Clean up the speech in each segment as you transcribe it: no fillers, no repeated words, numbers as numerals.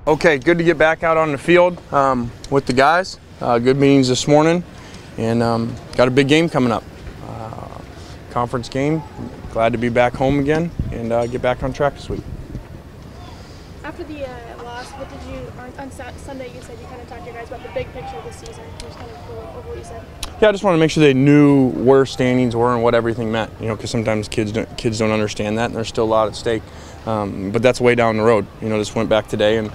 Okay, good to get back out on the field with the guys. Good meetings this morning, and got a big game coming up. Conference game. Glad to be back home again and get back on track this week. After the loss, what did you, on Sunday you said you kind of talked to your guys about the big picture of the season. Can you just kind of go over what you said? Yeah, I just wanted to make sure they knew where standings were and what everything meant, because sometimes kids don't understand that, and there's still a lot at stake. But that's way down the road. This went back today, and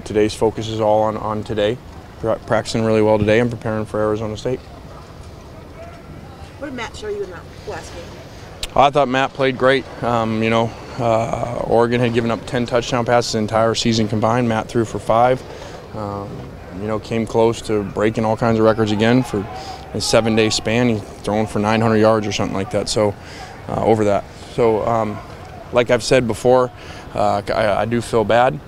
today's focus is all on today. Practicing really well today and preparing for Arizona State. What did Matt show you in that last game? I thought Matt played great. Oregon had given up 10 touchdown passes the entire season combined. Matt threw for 5. Came close to breaking all kinds of records again for a 7-day span. He's thrown for 900 yards or something like that. So over that. So like I've said before, I do feel bad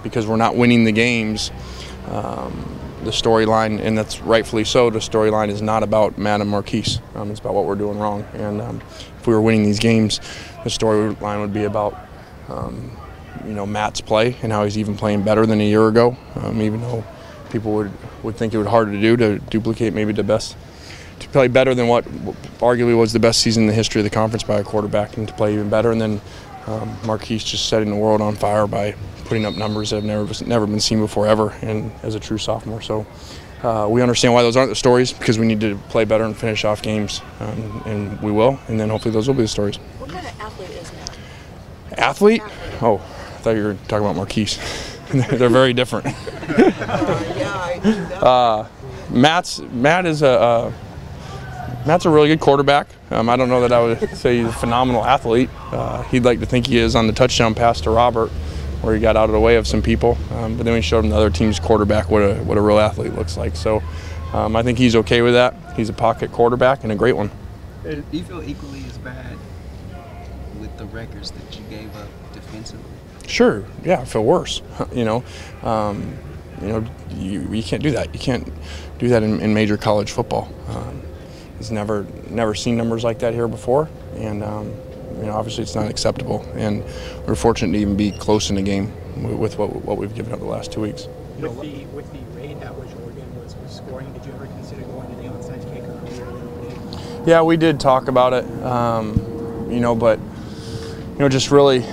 because we're not winning the games. The storyline, and that's rightfully so, the storyline is not about Matt and Marquise. It's about what we're doing wrong. And if we were winning these games, the storyline would be about Matt's play and how he's even playing better than a year ago, even though people would think it would be harder to do to duplicate maybe to play better than what arguably was the best season in the history of the conference by a quarterback, and to play even better. And then Marquise just setting the world on fire by putting up numbers that have never been seen before ever, and as a true sophomore. So we understand why those aren't the stories, because we need to play better and finish off games, and we will, and then hopefully those will be the stories. What kind of athlete is Matt? Athlete? Oh, I thought you were talking about Marquise. They're very different. Matt's a really good quarterback. I don't know that I would say he's a phenomenal athlete. He'd like to think he is on the touchdown pass to Robert, where he got out of the way of some people. But then we showed him the other team's quarterback what a real athlete looks like. So I think he's okay with that. He's a pocket quarterback and a great one. Do you feel equally as bad with the records that you gave up defensively? Sure. Yeah, I feel worse. You can't do that. You can't do that in major college football. He's never seen numbers like that here before, and obviously it's not acceptable. And we're fortunate to even be close in the game with what we've given up the last 2 weeks. With the rate at which Oregon was scoring, did you ever consider going to the onside kick earlier than you did? Yeah, we did talk about it, but just really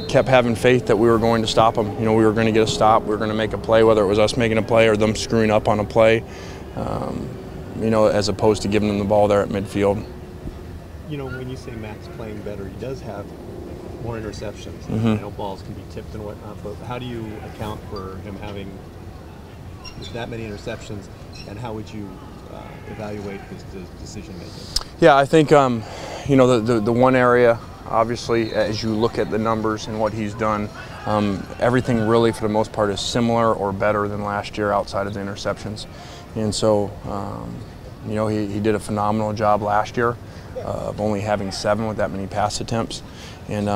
kept having faith that we were going to stop them. We were going to get a stop. We were going to make a play, whether it was us making a play or them screwing up on a play. As opposed to giving them the ball there at midfield. When you say Matt's playing better, he does have more interceptions. Mm-hmm. I know balls can be tipped and whatnot, but how do you account for him having that many interceptions, and how would you evaluate his decision making? Yeah, I think the one area, obviously, as you look at the numbers and what he's done, everything really for the most part is similar or better than last year outside of the interceptions. And so, he did a phenomenal job last year of only having 7 with that many pass attempts. And,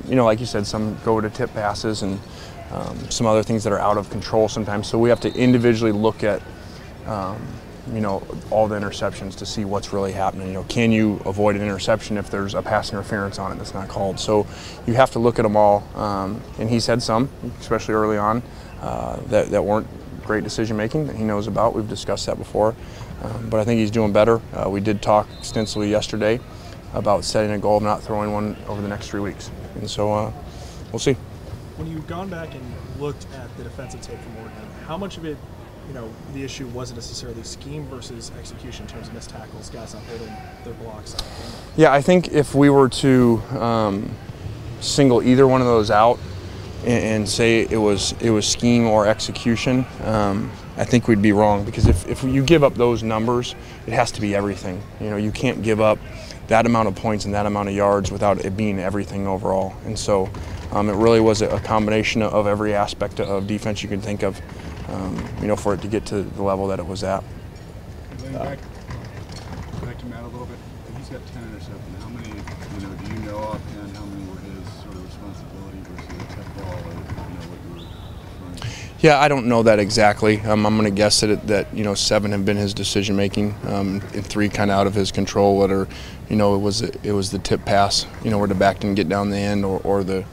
like you said, some go to tip passes and some other things that are out of control sometimes. So we have to individually look at, all the interceptions to see what's really happening. Can you avoid an interception if there's a pass interference on it that's not called? So you have to look at them all. And he's had some, especially early on, that weren't great decision making that he knows about. We've discussed that before, but I think he's doing better. We did talk extensively yesterday about setting a goal of not throwing one over the next 3 weeks, and so we'll see. When you've gone back and looked at the defensive tape from Oregon, how much of it, the issue wasn't necessarily scheme versus execution in terms of missed tackles, guys not holding their blocks out? Yeah, I think if we were to single either one of those out and say it was scheme or execution, I think we'd be wrong, because if you give up those numbers, it has to be everything. You can't give up that amount of points and that amount of yards without it being everything overall. And so it really was a combination of every aspect of defense you can think of, for it to get to the level that it was at. Back to Matt a little bit. He's got 10 interceptions. How many, do you know offhand how many were his sort of responsibility versus a tip ball, or what you were referring to? Yeah, I don't know that exactly. I'm going to guess that 7 have been his decision making, and 3 kind of out of his control. Whether it was the tip pass, where the back didn't get down the end, or the.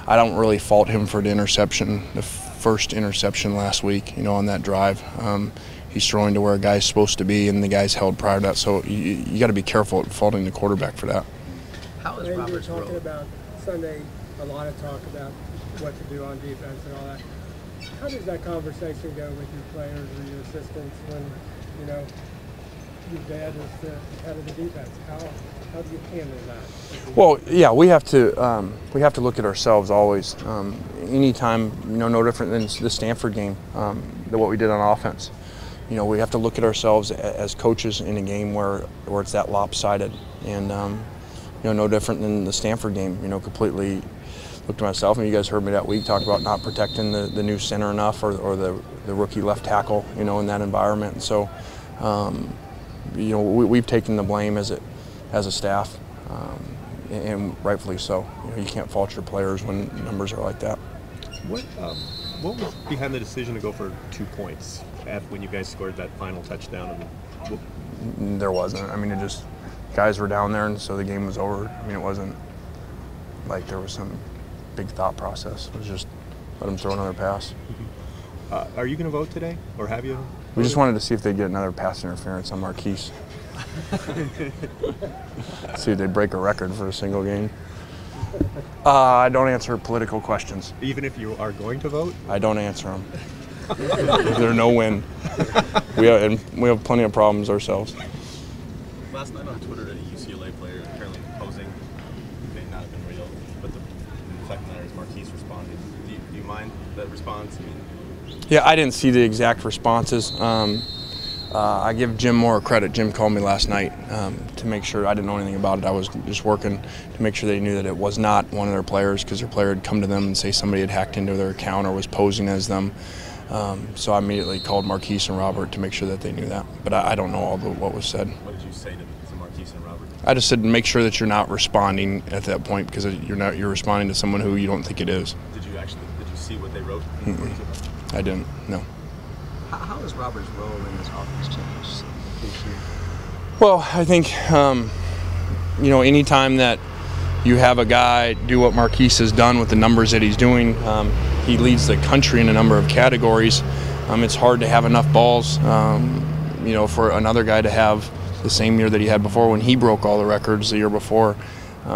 I don't really fault him for the interception. The first interception last week, on that drive. He's throwing to where a guy's supposed to be, and the guy's held prior to that. So you got to be careful at faulting the quarterback for that. How is When Robert's you're talking role? about Sunday, a lot of talk about what to do on defense and all that. How does that conversation go with your players or your assistants when, your dad is the head of the defense? How do you handle that? Well, yeah, we have to look at ourselves always. Anytime, no different than the Stanford game, than what we did on offense. We have to look at ourselves as coaches in a game where it's that lopsided, and no different than the Stanford game. Completely looked at myself, and you guys heard me that week talk about not protecting the new center enough, or the rookie left tackle, in that environment. And so, we've taken the blame as a staff, and rightfully so. You can't fault your players when numbers are like that. What was behind the decision to go for 2 points when you guys scored that final touchdown? There wasn't. It just, guys were down there, and so the game was over. It wasn't like there was some big thought process. It was just let them throw another pass. Are you going to vote today, or have you? We just wanted to see if they'd get another pass interference on Marquise. See if they break a record for a single game. I don't answer political questions. Even if you are going to vote? I don't answer them. There's no win. We have plenty of problems ourselves. Last night on Twitter, a UCLA player apparently posing may not have been real, but the fact of the matter is Marquise responded. Do you mind that response? Yeah, I didn't see the exact responses. I give Jim more credit. Jim called me last night to make sure. I didn't know anything about it. I was just working to make sure they knew that it was not one of their players, because their player had come to them and say somebody had hacked into their account or was posing as them. So I immediately called Marquise and Robert to make sure that they knew that. But I don't know all what was said. What did you say to Marquise and Robert? I just said make sure that you're not responding at that point, because you're responding to someone who you don't think it is. Did you see what they wrote? I didn't. No. How has Robert's role in this offense changed this year? Well, I think anytime that you have a guy do what Marquise has done with the numbers that he's doing, he leads the country in a number of categories. It's hard to have enough balls, for another guy to have the same year that he had before when he broke all the records the year before.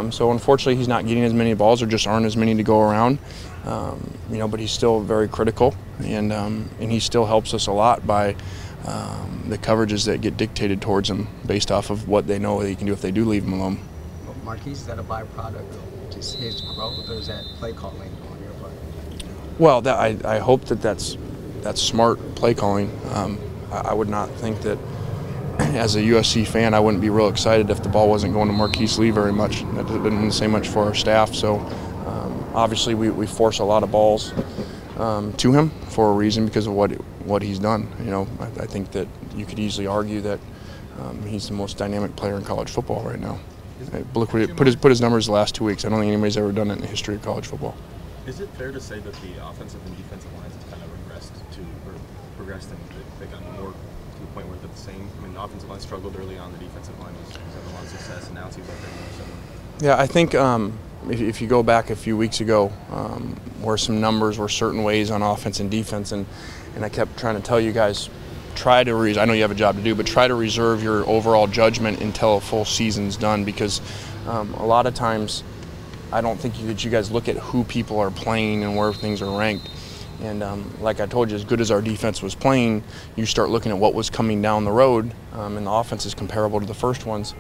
So unfortunately, he's not getting as many balls, or just aren't as many to go around. But he's still very critical, and he still helps us a lot by the coverages that get dictated towards him based off of what they know that he can do if they do leave him alone. Well, Marquise, is that a byproduct of just his growth, or is that play calling on your part? Well, I hope that's smart play calling. I would not think that, as a USC fan, I wouldn't be real excited if the ball wasn't going to Marquise Lee very much. That didn't say much for our staff. So obviously we force a lot of balls to him for a reason, because of what he's done. I think that you could easily argue that he's the most dynamic player in college football right now. Look, put his numbers the last 2 weeks. I don't think anybody's ever done it in the history of college football. Is it fair to say that the offensive and defensive lines have kind of progressed and they've gotten more to the point where they're the same? The offensive line struggled early on, the defensive line was having a lot of success, and now it seems like they're more similar. Yeah, I think if you go back a few weeks ago, where some numbers were certain ways on offense and defense, and I kept trying to tell you guys, I know you have a job to do, but try to reserve your overall judgment until a full season's done, because a lot of times I don't think that you guys look at who people are playing and where things are ranked. And like I told you, as good as our defense was playing, you start looking at what was coming down the road, and the offense is comparable to the first ones.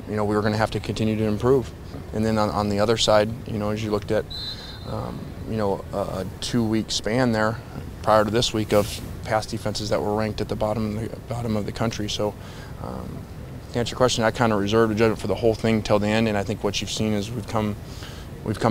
We were going to have to continue to improve. And then on the other side, as you looked at, a 2-week span there prior to this week of pass defenses that were ranked at the bottom of the country. So to answer your question, I kind of reserved a judgment for the whole thing till the end, and I think what you've seen is we've come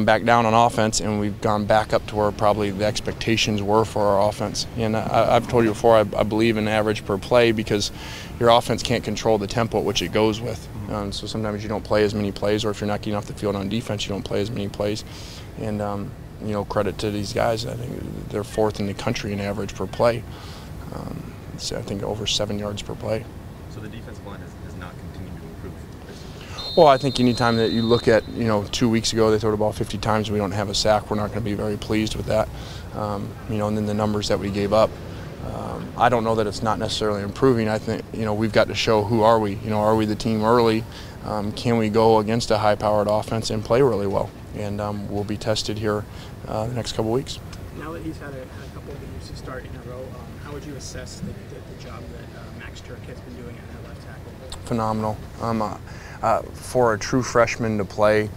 back down on offense, and we've gone back up to where probably the expectations were for our offense. And I've told you before, I believe in average per play, because your offense can't control the tempo at which it goes with. So sometimes you don't play as many plays, or if you're not getting off the field on defense, you don't play as many plays. And credit to these guys. I think they're 4th in the country in average per play. So I think over 7 yards per play. So the defensive line has not continued to improve? Well, I think anytime that you look at, 2 weeks ago they threw the ball 50 times and we don't have a sack, we're not going to be very pleased with that. And then the numbers that we gave up. I don't know that it's not necessarily improving. I think, we've got to show who are we. Are we the team early? Can we go against a high-powered offense and play really well? And we'll be tested here the next couple weeks. Now that he's had a couple of games to start in a row, how would you assess the job that Max Turk has been doing at left tackle? Phenomenal. For a true freshman to play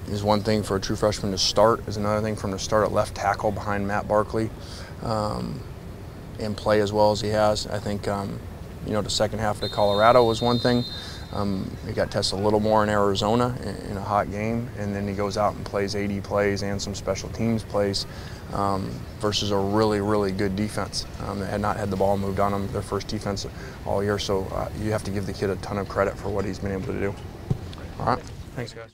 is one thing. For a true freshman to start is another thing. For him to start at left tackle behind Matt Barkley and play as well as he has, I think the second half of Colorado was one thing. He got tested a little more in Arizona in a hot game, and then he goes out and plays 80 plays and some special teams plays versus a really, really good defense that had not had the ball moved on them, their first defense all year. So you have to give the kid a ton of credit for what he's been able to do. All right, thanks guys.